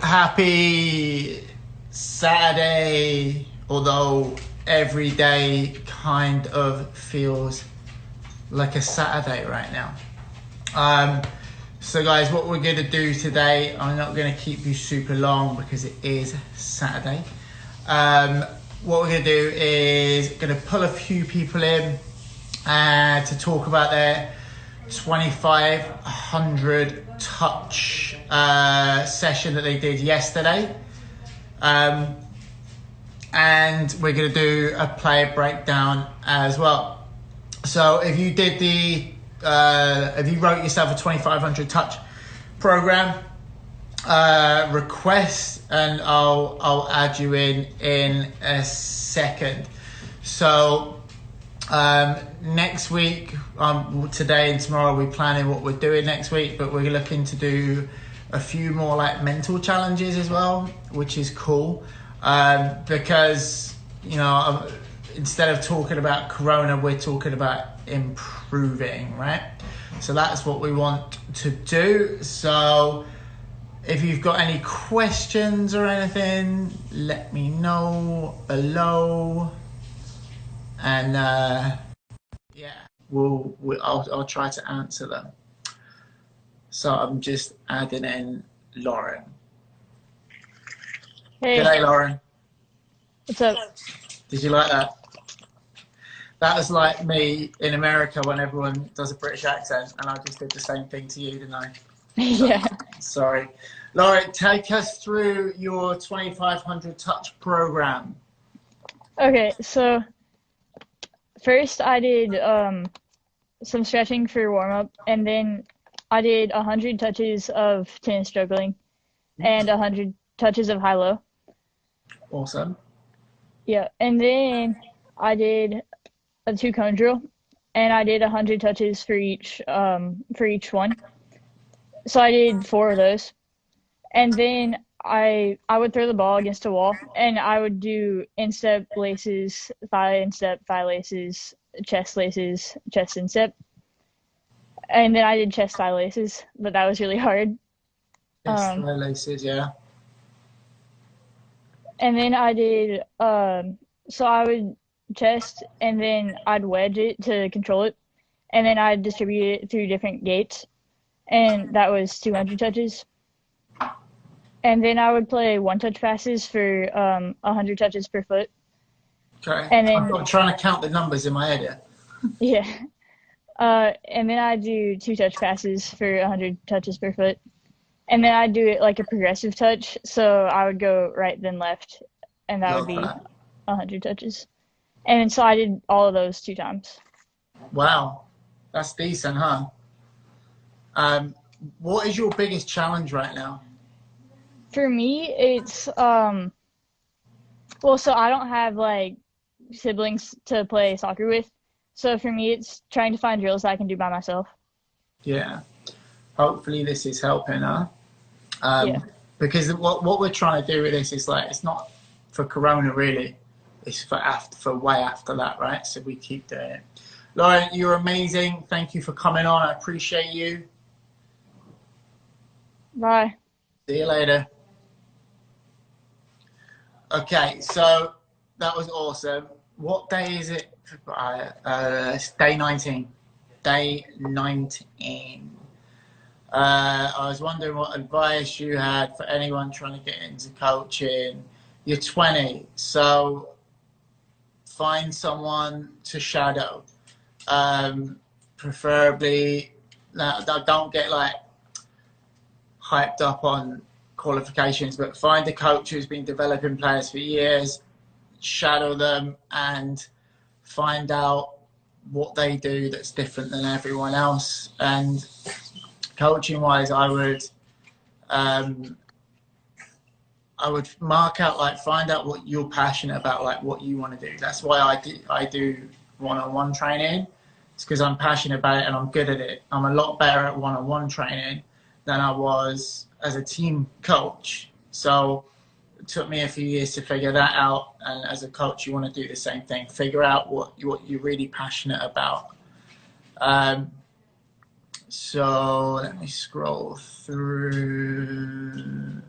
Happy Saturday, although every day kind of feels like a Saturday right now. So guys, what we're going to do today, I'm not going to keep you super long because it is Saturday. What we're going to do is going to pull a few people in to talk about their 2,500 touch session that they did yesterday. And we're going to do a player breakdown as well. So if you did if you wrote yourself a 2,500 touch program, request, and I'll add you in a second. So next week, today and tomorrow, we're planning what we're doing next week, but we're looking to do a few more like mental challenges as well, which is cool, because instead of talking about Corona, we're talking about improving, right? So that's what we want to do. So if you've got any questions or anything, let me know below, and I'll try to answer them. So I'm just adding in Lauren. Hey. G'day, Lauren. What's up? Did you like that? That was like me in America when everyone does a British accent, and I just did the same thing to you, didn't I? Yeah. Sorry. Lauren, take us through your 2,500 touch program. Okay, so first I did some stretching for warm-up, and then I did 100 touches of tennis juggling and 100 touches of high-low. Awesome. Yeah, and then I did a 2-cone drill, and I did 100 touches for each one. So I did 4 of those, and then I would throw the ball against a wall, and I would do instep laces, thigh instep, thigh laces, chest laces, chest instep, and then I did chest thigh laces, but that was really hard. Chest thigh laces, yeah. And then I did so I would chest, and then I'd wedge it to control it, and then I'd distribute it through different gates, and that was 200 touches. And then I would play 1-touch passes for 100 touches per foot. Okay. And then I'm trying to count the numbers in my head here. Yeah. And then I do 2-touch passes for 100 touches per foot. And then I do it like a progressive touch, so I would go right then left, and that would be 100 touches. And so I did all of those 2 times. Wow, that's decent, huh? What is your biggest challenge right now? For me, it's well, so I don't have like siblings to play soccer with, so for me, it's trying to find drills that I can do by myself. Yeah, hopefully this is helping, huh? Yeah. Because what we're trying to do with this is like, it's not for Corona really, it's for way after that, right? So we keep doing it. Lauren, you're amazing. Thank you for coming on. I appreciate you. Bye. See you later. Okay, so that was awesome. What day is it? It's day 19. Day 19. I was wondering what advice you had for anyone trying to get into coaching. You're 20, so find someone to shadow. Preferably, don't get like hyped up on qualifications, but find a coach who's been developing players for years, shadow them, and find out what they do that's different than everyone else. And coaching wise, I would mark out, like, find out what you're passionate about, like what you want to do. That's why I do one-on-one training. It's because I'm passionate about it and I'm good at it. I'm a lot better at one-on-one training than I was as a team coach. So it took me a few years to figure that out. And as a coach, you want to do the same thing. Figure out what you're really passionate about. So let me scroll through.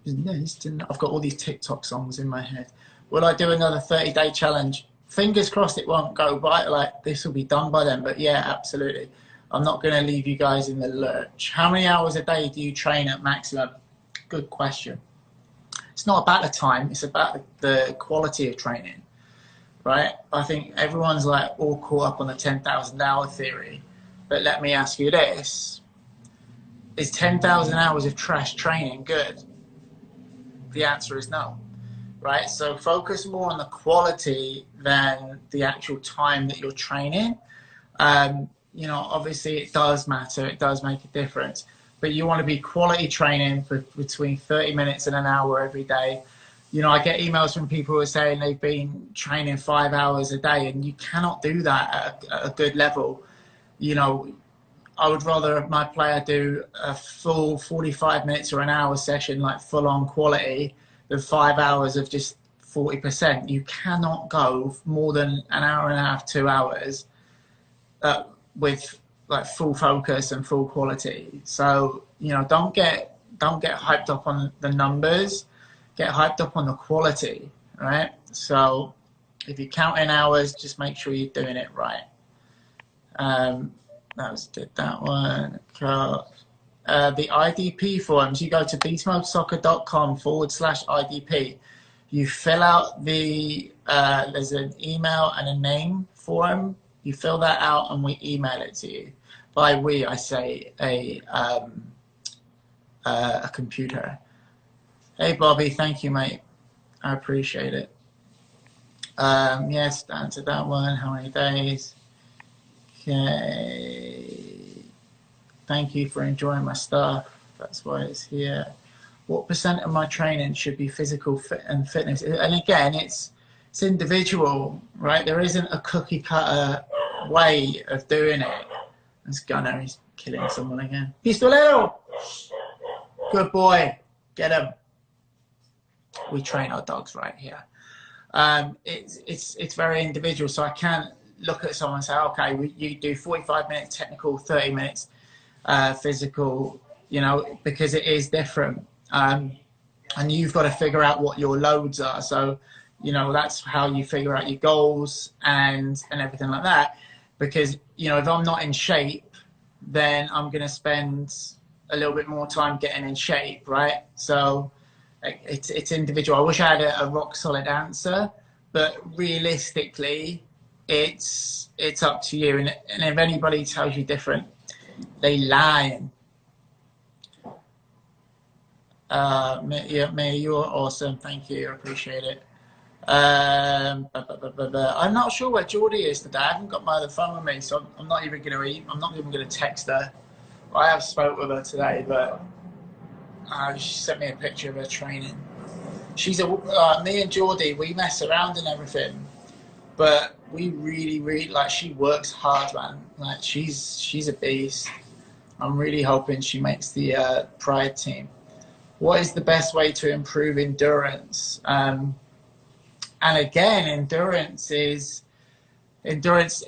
I've got all these TikTok songs in my head. Will I do another 30-day challenge? Fingers crossed it won't go by, like this will be done by then, but yeah, absolutely. I'm not going to leave you guys in the lurch. How many hours a day do you train at maximum? Good question. It's not about the time, it's about the quality of training, right? I think everyone's like all caught up on the 10,000 hour theory, but let me ask you this. Is 10,000 hours of trash training good? The answer is no, right? So focus more on the quality than the actual time that you're training. You know, obviously it does matter, it does make a difference, but you want to be quality training for between 30 minutes and an hour every day. You know, I get emails from people who are saying they've been training 5 hours a day, and you cannot do that at a good level. You know, I would rather my player do a full 45 minutes or an hour session, like full on quality, than 5 hours of just 40%. You cannot go more than an hour and a half, 2 hours with like full focus and full quality. So, you know, don't get hyped up on the numbers, get hyped up on the quality, right? So if you're counting hours, just make sure you're doing it right. Did that one. The IDP forms, you go to beastmodesoccer.com/IDP. You fill out there's an email and a name form. You fill that out and we email it to you. By we, I say a computer. Hey, Bobby, thank you, mate. I appreciate it. Yes, answered that one. How many days? Okay. Thank you for enjoying my stuff. That's why it's here. What % of my training should be physical and fitness? And again, it's individual, right? There isn't a cookie cutter way of doing it. That's Gunner, he's killing someone again. Pistolero! Good boy. Get him. We train our dogs right here. It's very individual, so I can't look at someone and say, okay, you do 45 minutes technical, 30 minutes physical, you know, because it is different. And you've got to figure out what your loads are. So, you know, that's how you figure out your goals and everything like that. Because, you know, if I'm not in shape, then I'm going to spend a little bit more time getting in shape, right? So it's individual. I wish I had a rock solid answer, but realistically, it's up to you. And if anybody tells you different, they lying. Yeah, you're awesome. Thank you. I appreciate it. I'm not sure where Geordie is today. I haven't got my other phone with me, so I'm not even going to eat. I'm not even going to text her. I have spoke with her today, but she sent me a picture of her training. She's me and Geordie, we mess around and everything, but we really like, she works hard, man. Like she's a beast. I'm really hoping she makes the Pride team. What is the best way to improve endurance? And again, endurance is it's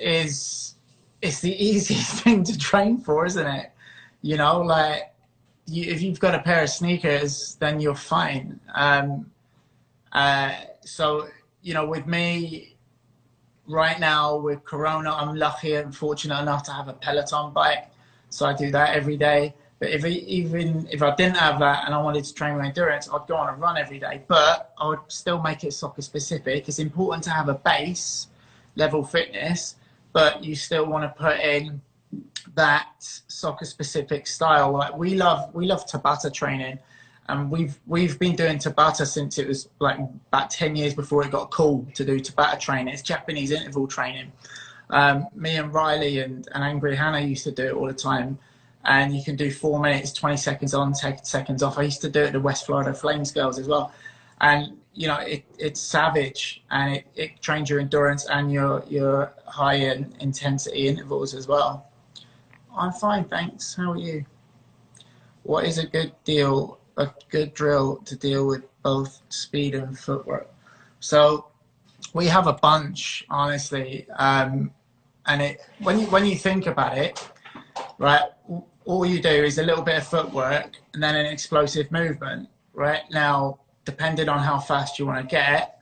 the easiest thing to train for, isn't it? You know, like if you've got a pair of sneakers, then you're fine. So, you know, with me right now with Corona, I'm lucky and fortunate enough to have a Peloton bike. So I do that every day. But even if I didn't have that and I wanted to train my endurance, I'd go on a run every day. But I would still make it soccer specific. It's important to have a base level fitness, but you still want to put in that soccer specific style. Like we love Tabata training, and we've been doing Tabata since it was like about 10 years before it got cool to do Tabata training. It's Japanese interval training. Me and Riley and Angry Hannah used to do it all the time. And you can do 4 minutes, 20 seconds on, 10 seconds off. I used to do it at the West Florida Flames girls as well. And, you know, it's savage, and it trains your endurance and your high intensity intervals as well. I'm fine, thanks. How are you? What is a good drill to deal with both speed and footwork? So we have a bunch, honestly. And when you think about it, right, all you do is a little bit of footwork and then an explosive movement, right? Now, depending on how fast you want to get,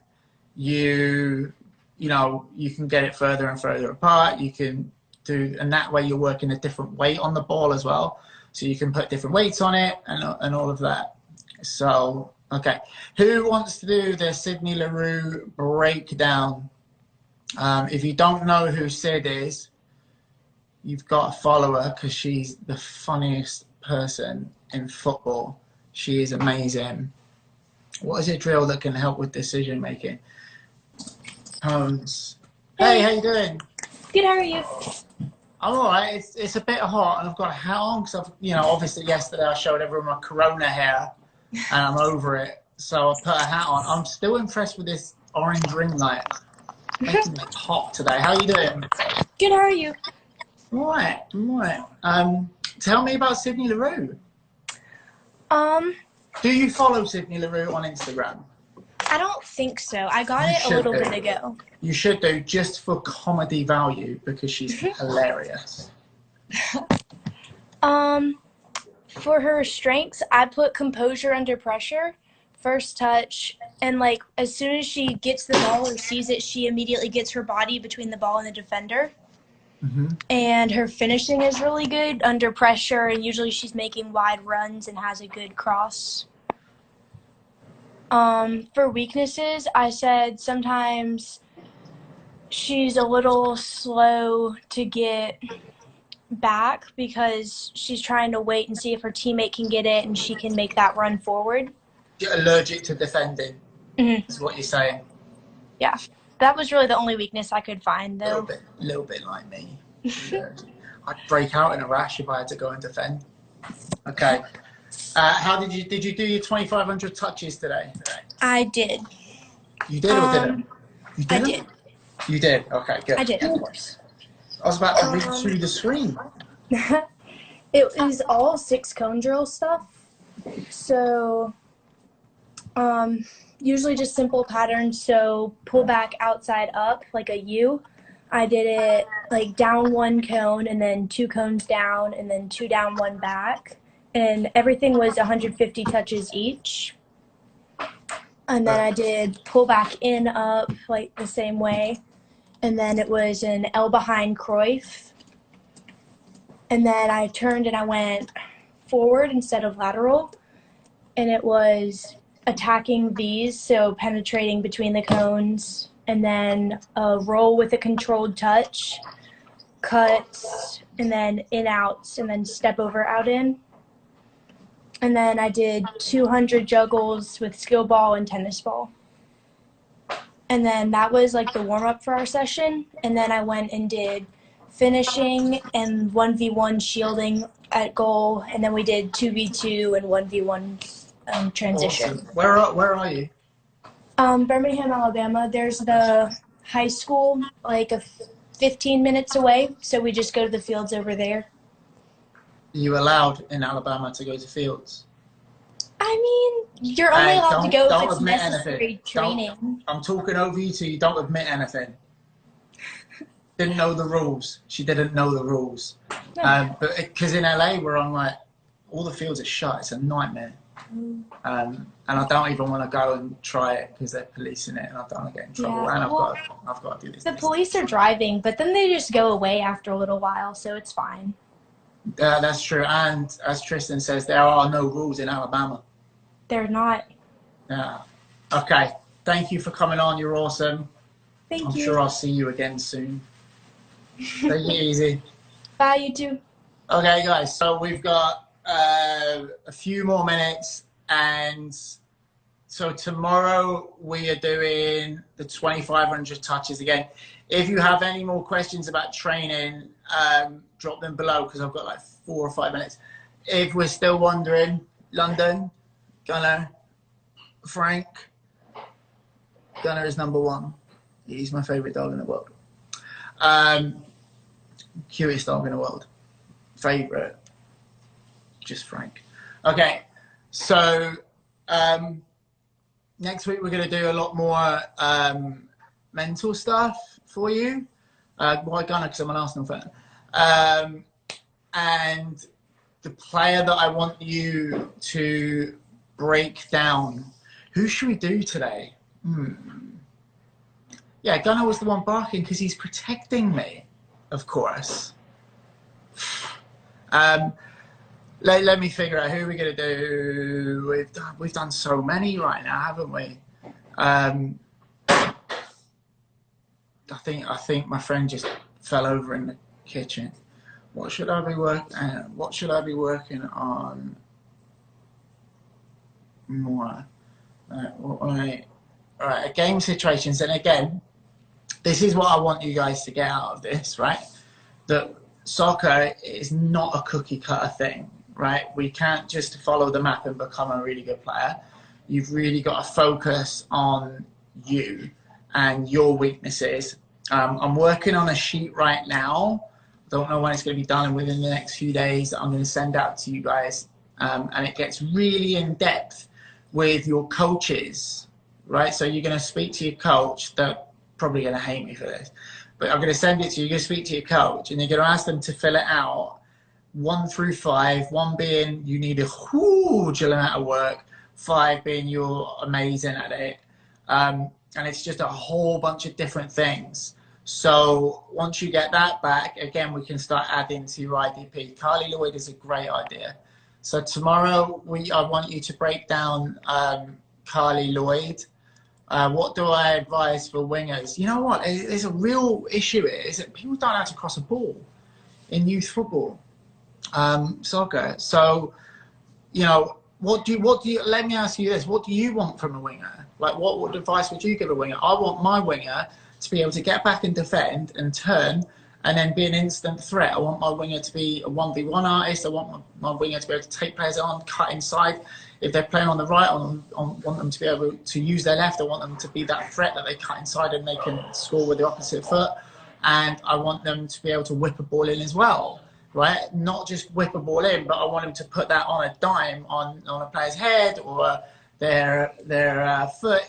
you can get it further and further apart. You can do, and that way you're working a different weight on the ball as well. So you can put different weights on it and all of that. So, okay. Who wants to do the Sydney Leroux breakdown? If you don't know who Sid is, you've got to follow her because she's the funniest person in football. She is amazing. What is a drill that can help with decision making? Tones. Hey, how you doing? Good, how are you? I'm all right. It's a bit hot, and I've got a hat on because obviously yesterday I showed everyone my Corona hair, and I'm over it. So I put a hat on. I'm still impressed with this orange ring light. Making it hot today. How you doing? Good, how are you? I'm all right. Tell me about Sydney Leroux. Do you follow Sydney Leroux on Instagram? I don't think so. I got it a little bit ago. You should do, just for comedy value, because she's hilarious. For her strengths, I put composure under pressure, first touch, and like as soon as she gets the ball or sees it, she immediately gets her body between the ball and the defender. Mm-hmm. And her finishing is really good under pressure, and usually she's making wide runs and has a good cross. For weaknesses, I said sometimes she's a little slow to get back because she's trying to wait and see if her teammate can get it and she can make that run forward. You're allergic to defending, is what you're saying. Yeah, that was really the only weakness I could find, though. A little bit like me. I'd break out in a rash if I had to go and defend. Okay. How did you do your 2,500 touches today? I did. You did or didn't? You did? I did. You did? Okay, good. I did, of course. I was about to read through the screen. It was all 6 cone drill stuff. So, usually just simple patterns. So, pull back, outside, up, like a U. I did it like down 1 cone and then 2 cones down and then 2 down, 1 back. And everything was 150 touches each. And then I did pull back in, up, like the same way. And then it was an L behind Cruyff. And then I turned and I went forward instead of lateral. And it was attacking V's, so penetrating between the cones. And then a roll with a controlled touch, cuts, and then in, outs, and then step over, out, in. And then I did 200 juggles with skill ball and tennis ball. And then that was like the warm-up for our session. And then I went and did finishing and 1v1 shielding at goal. And then we did 2v2 and 1v1 transition. Awesome. Where are you? Birmingham, Alabama. There's the high school like 15 minutes away. So we just go to the fields over there. Are you allowed in Alabama to go to fields? I mean, you're only allowed to go if it's necessary training. I'm talking over you, so you don't admit anything. Didn't know the rules. She didn't know the rules. No. But because in LA, we're on like, all the fields are shut. It's a nightmare. And I don't even want to go and try it because they're policing it and I don't want to get in trouble. Yeah, And well, I've got to do this. The police are driving, but then they just go away after a little while, so it's fine. That's true. And as Tristan says, there are no rules in Alabama. They're not. Yeah. Okay. Thank you for coming on. You're awesome. Thank you. I'm sure I'll see you again soon. Take it easy. Bye, you too. Okay, guys. So we've got a few more minutes. And so tomorrow we are doing the 2,500 touches again. If you have any more questions about training, drop them below because I've got like 4 or 5 minutes. If we're still wondering, London, Gunner, Frank. Gunner is number 1. He's my favourite dog in the world. Cutest dog in the world. Favourite. Just Frank. Okay. So next week we're going to do a lot more mental stuff for you. Why Gunner? Because I'm an Arsenal fan. And the player that I want you to break down. Who should we do today? Yeah, Gunnar was the one barking because he's protecting me, of course. Let me figure out who we're going to do. We've done so many right now, haven't we? I think my friend just fell over in the kitchen. What should I be working on more? All right, game situations. And again, this is what I want you guys to get out of this, right? That soccer is not a cookie cutter thing, right? We can't just follow the map and become a really good player. You've really got to focus on you and your weaknesses. I'm working on a sheet right now. Don't know when it's going to be done, and within the next few days I'm going to send out to you guys. And it gets really in depth with your coaches, right? So you're going to speak to your coach. They're probably going to hate me for this, but I'm going to send it to you. You're going to speak to your coach and you're going to ask them to fill it out 1 through 5, 1 being you need a huge amount of work, 5 being you're amazing at it. And it's just a whole bunch of different things. So once you get that back, again, we can start adding to your IDP. Carly Lloyd is a great idea. So tomorrow, I want you to break down Carly Lloyd. What do I advise for wingers? You know what? There's a real issue here, is that people don't know how to cross a ball in youth football, soccer. So, you know, what do you, let me ask you this, what do you want from a winger? Like, what advice would you give a winger? I want my winger to be able to get back and defend and turn and then be an instant threat. I want my winger to be a 1v1 artist. I want my winger to be able to take players on, cut inside. If they're playing on the right, I want them to be able to use their left. I want them to be that threat that they cut inside and they can score with the opposite foot. And I want them to be able to whip a ball in as well, right? Not just whip a ball in, but I want them to put that on a dime on a player's head or their foot.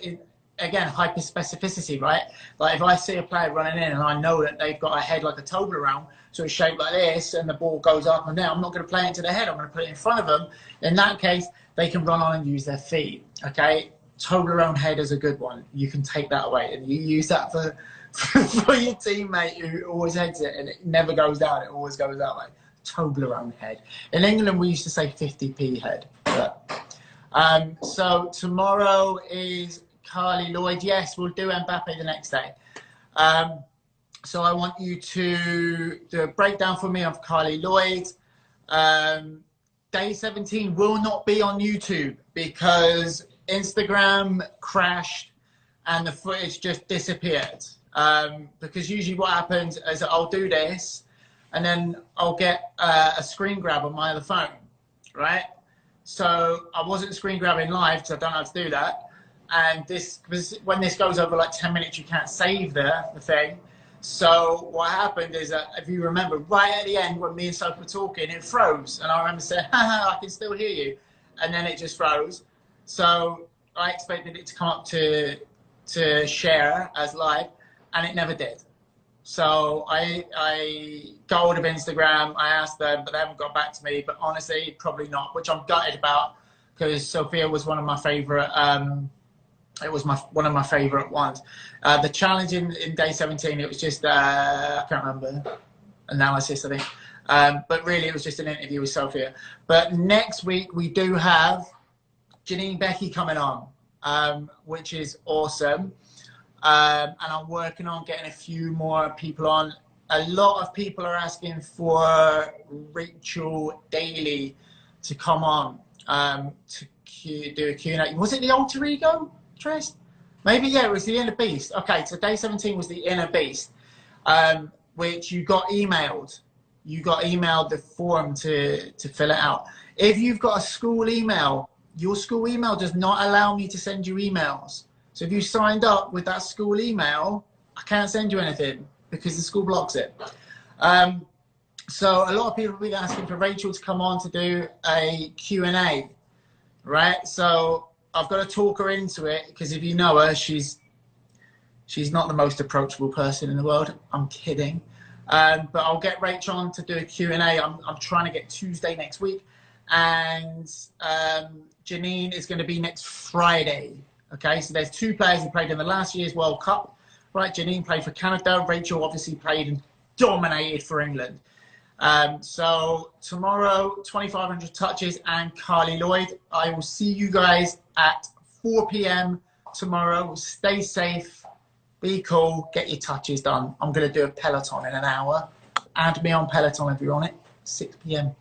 Again, hyper specificity, right? Like if I see a player running in and I know that they've got a head like a Toblerone, so it's shaped like this, and the ball goes up and down, I'm not going to play it into their head. I'm going to put it in front of them. In that case, they can run on and use their feet. Okay, Toblerone head is a good one. You can take that away and you use that for your teammate who always heads it and it never goes down. It always goes that way. Toblerone head. In England, we used to say 50p head. But, so tomorrow is Carly Lloyd. Yes, we'll do Mbappe the next day. So I want you to do a breakdown for me of Carly Lloyd. Day 17 will not be on YouTube because Instagram crashed and the footage just disappeared. Because usually what happens is I'll do this and then I'll get a screen grab on my other phone, right? So I wasn't screen grabbing live because I don't know how to do that. And when this goes over like 10 minutes, you can't save the thing. So what happened is that, if you remember, right at the end when me and Sophie were talking, it froze. And I remember saying, haha, I can still hear you. And then it just froze. So I expected it to come up to share as live, and it never did. So I got hold of Instagram, I asked them, but they haven't got back to me. But honestly, probably not, which I'm gutted about because Sophia was one of my favorite. It was one of my favorite ones. The challenge in day 17, it was just, I can't remember, analysis, I think. But really, it was just an interview with Sophia. But next week, we do have Janine Becky coming on, which is awesome. And I'm working on getting a few more people on. A lot of people are asking for Rachel Daly to come on to do a Q&A. Was it the alter ego? Trist? Maybe, yeah, it was the inner beast. Okay, so day 17 was the inner beast, which you got emailed. You got emailed the form to fill it out. If you've got a school email, your school email does not allow me to send you emails. So if you signed up with that school email, I can't send you anything because the school blocks it. So a lot of people have been asking for Rachel to come on to do a Q&A, right? So I've got to talk her into it because if you know her, she's not the most approachable person in the world. I'm kidding. But I'll get Rachel on to do a Q&A. I'm trying to get Tuesday next week. and Janine is going to be next Friday. Okay, so there's 2 players who played in the last year's World Cup. Right, Janine played for Canada. Rachel obviously played and dominated for England. So tomorrow, 2,500 touches and Carly Lloyd. I will see you guys at 4 p.m. tomorrow. Stay safe, be cool, get your touches done. I'm going to do a Peloton in an hour. Add me on Peloton if you're on it. 6 p.m.